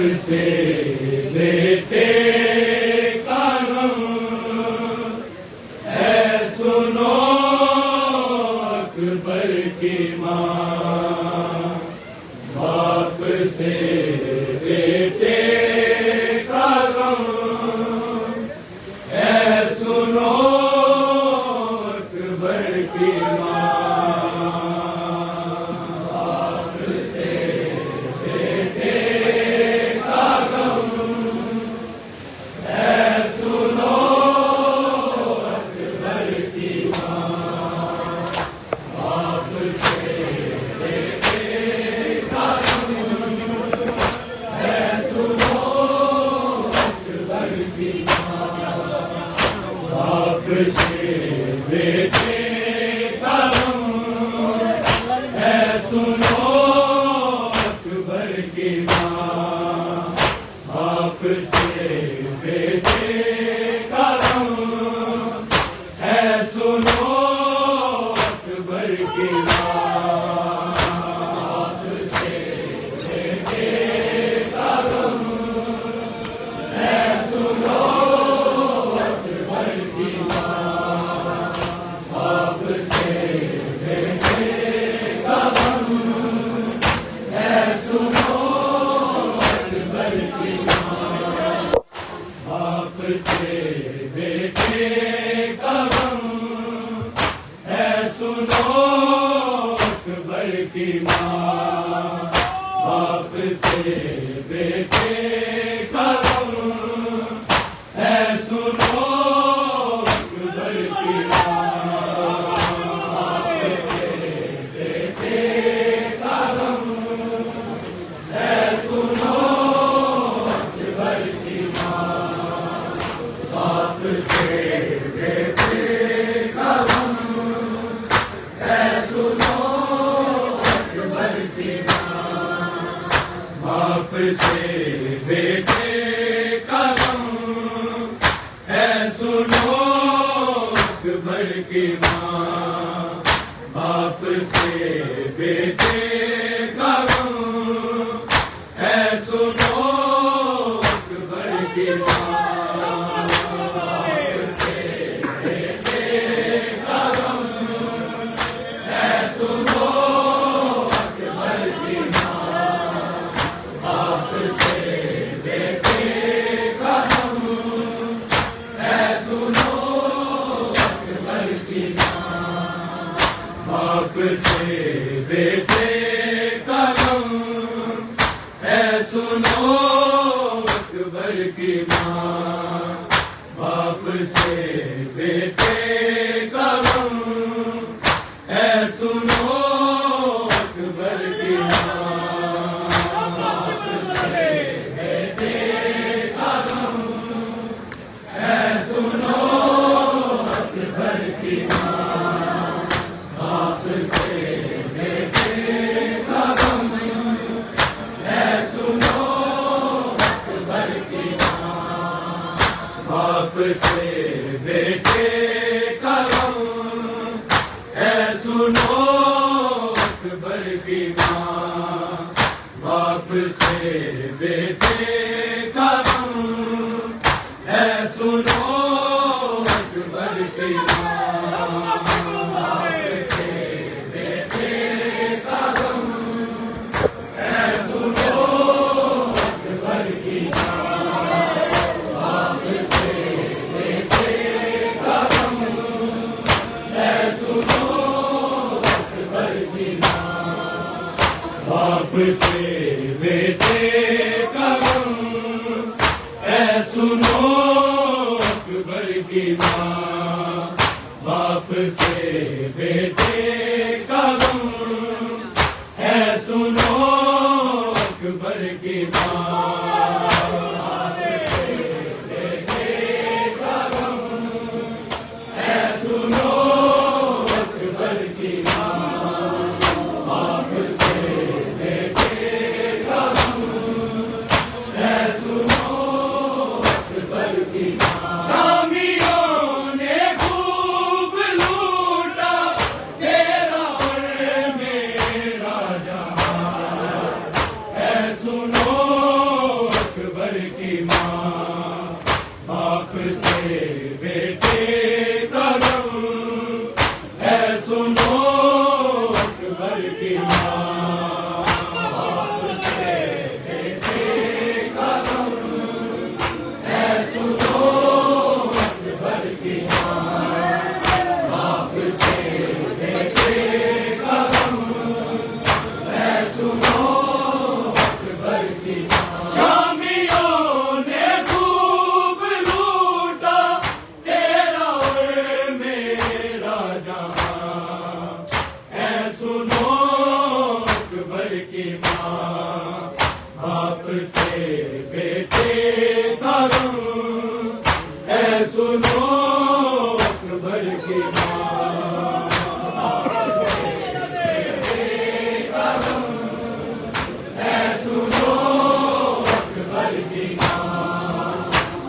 से बेटे का गम है सुनो अकबर की माँ। बाप से बेटे का गम है सुनो अकबर की माँ। बाप से बेटे का गम है सुनो अकबर की माँ। बाप से बेटे का गम है सुनो अकबर की माँ। बाप से बेटे का गम है सुनो से बेटे का गम है सुनो अकबर की माँ। बाप से बेटे का गम है सुनो अकबर की माँ। बाप से बेटे का गम है सुनो अकबर की माँ। बाप से बेटे का गम है सुनो अकबर की माँ। बाप से बेटे का गम है सुनो अकबर की माँ। बाप से बेटे का गम है सुनो अकबर की माँ। बाप से बेटे का गम है सुनो अकबर की माँ। बाप से बेटे का गम है सुनो अकबर की माँ। बाप से बेटे का गम है सुनो अकबर की माँ। बाप से बेटे का गम है सुनो अकबर की माँ। बाप से बेटे का गम है सुनो अकबर की माँ। बाप से बेटे का गम है सुनो अकबर की माँ। बाप से बेटे का गम है सुनो अकबर की माँ। बाप से बेटे का गम है सुनो अकबर की माँ। शामियों ने खूब लूटा तेरा और मेरा जहां है सुनो से बेटे का गम है सुनो अकबर की माँ। बेटे का गम है सुनो अकबर की माँ।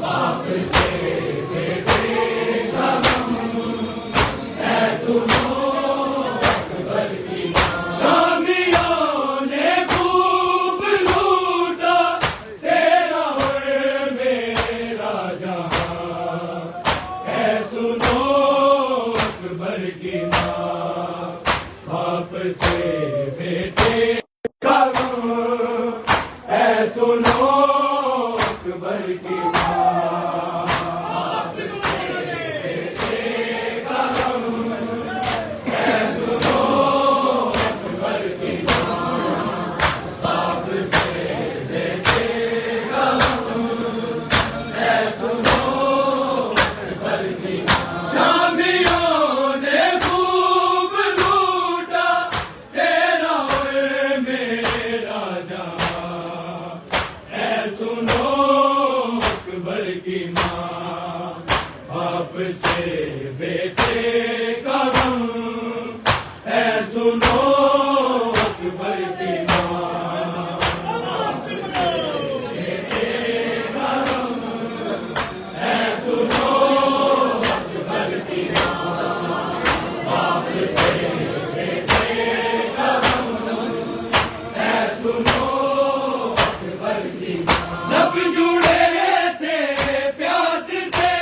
बाप से बेटे का गम है सुनो अकबर की माँ। शामियों ने खूब लूटा तेरा और मेरा जहां है सुनो अकबर की माँ। बाप से बेटे का गम है सुनो अकबर की माँ। बाप से बेटे का गम है सुनो अकबर की माँ। बाप से बेटे का गम है सुनो अकबर की माँ। शामियों ने खूब लूटा तेरा और मेरा जहां है सुनो अकबर की माँ। बाप से बेटे का गम है सुनो अकबर की माँ। बाप से बेटे का गम है सुनो अकबर की माँ। बाप से बेटे का गम है सुनो अकबर की माँ। लब जुड़े थे प्यास से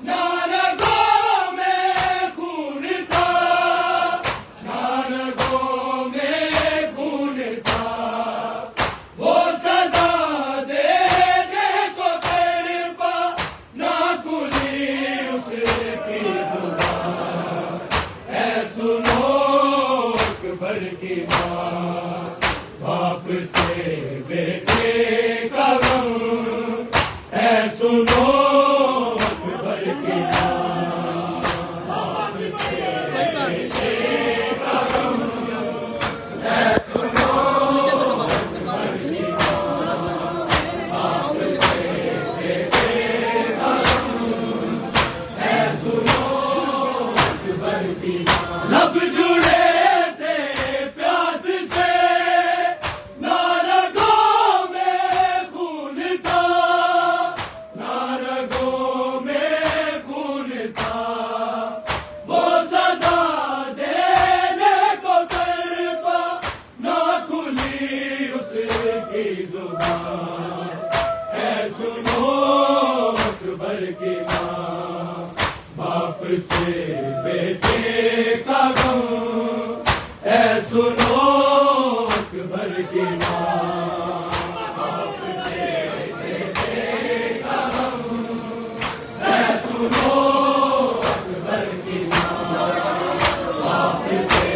ना रगों में खून था, ना रगों में खून था। वो सदा देने को तड़पा ना खुली उसकी जुबान है सुनो अकबर की माँ। बाप से बेटे का गम है सुनो अकबर की माँ। बाप से बेटे का गम है सुनो अकबर की माँ। बाप से बेटे का गम है सुनो अकबर की माँ। लब जुड़े थे प्यास से ना रगों में खून था, ना रगों में खून था। वो सदा देने को तड़पा ना खुली उसकी जुबान है सुनो अकबर की माँ। बाप से बेटे का गम है सुनो अकबर की माँ। बाप से बेटे का गम है सुनो अकबर की माँ। बाप से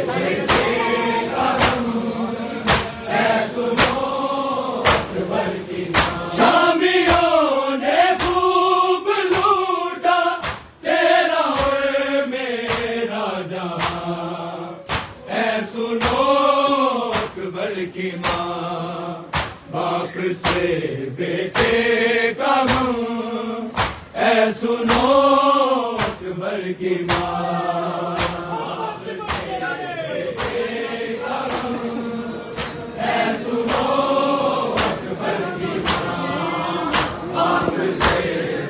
बेटे का गम है सुनो अकबर की माँ। शामियों ने खूब लूटा तेरा और मेरा जहां है सुनो अकबर की माँ। बाप से बेटे का गम है सुनो अकबर की माँ। बाप से बेटे का गम है सुनो अकबर की माँ। बाप से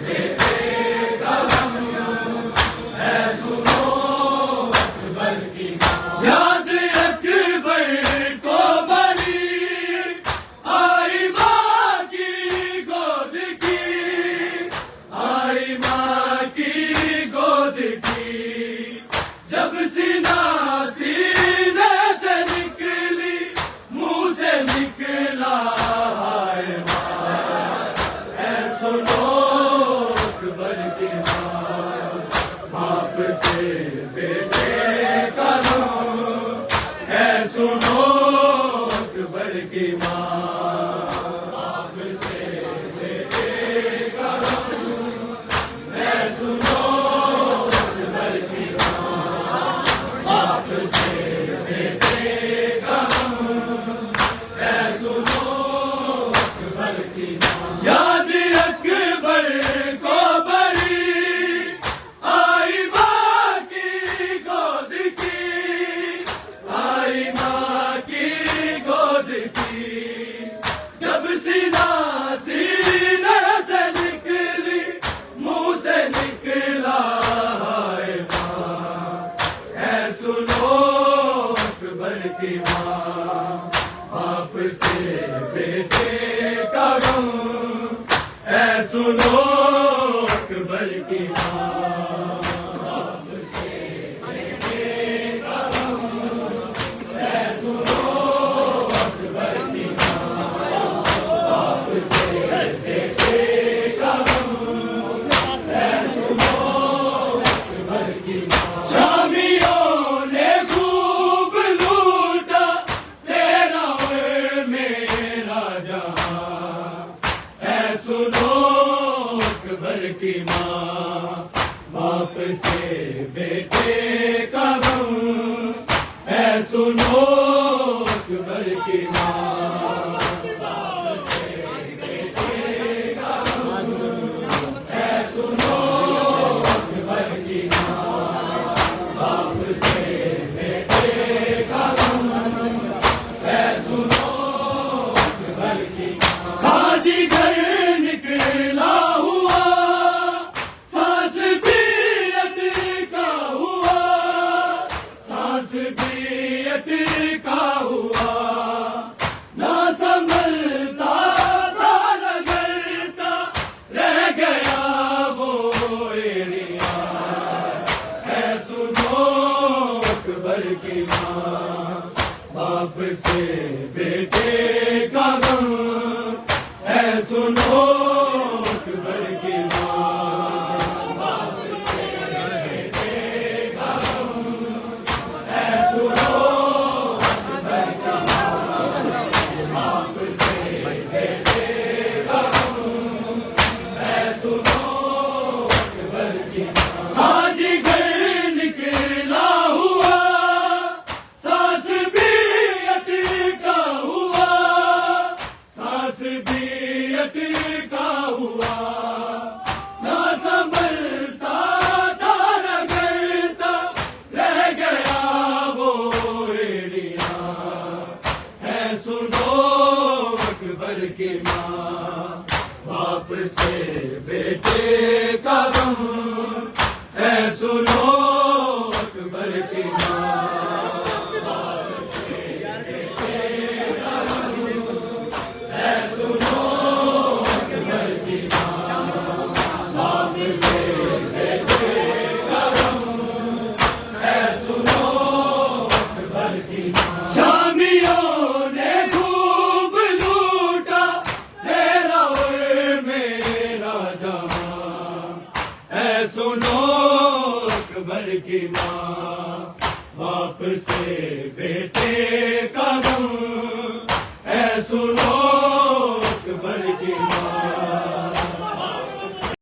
बेटे का गम है सुनो अकबर की माँ। याद अकबर को बड़ी आई माँ की गोद की, आई माँ की गोद की। जब सीना सीने से निकली मुंह से निकला हाय माँ है सुनो अकबर की माँ। बाप से बेटे का गम है सुनो अकबर की माँ। बाप से बेटे का गम है सुनो अकबर की माँ। बाप से बेटे का गम है सुनो से बेटे का गम, ऐ सुनो अकबर की माँ। बाप से बेटे का गम, ऐ सुनो अकबर की माँ। बाप से बेटे का गम, ऐ सुनो अकबर की माँ। शामियों ने खूब लूटा तेरा और मेरा जहां, ऐ सुनो अकबर की माँ। बाप से बेटे का गम, ऐ सुनो अकबर की माँ। बाप से बेटे का गम, ऐ सुनो अकबर की माँ। बाप से बेटे का गम, ऐ सुनो अकबर की माँ। हाजी घर निकला हुआ, सांस भी अटका हुआ, सांस भी अटका हुआ। ना संभलता था न करता, रह गया वो एरिया, ऐ सुनो अकबर की माँ। बाप से बेटे का गम, ऐ सुनो अकबर की माँ। बाप से बेटे का गम, ऐ सुनो अकबर की माँ। बाप से बेटे का गम, ऐ सुनो अकबर की माँ। हाजी घर निकला हुआ, सांस भी अटका हुआ, सांस भी अटका हुआ। ना संभलता था न करता, रह गया वो एरिया, है सुनो अकबर की माँ। बाप से बेटे का गम, है सुनो अकबर की माँ। बाप से बेटे का गम, है सुनो अकबर की माँ। बाप से बेटे का गम, है सुनो अकबर की माँ। शामियों ने खूब लूटा तेरा और मेरा जहां, ऐ सुनो अकबर की माँ। बाप से बेटे का गम, ऐ सुनो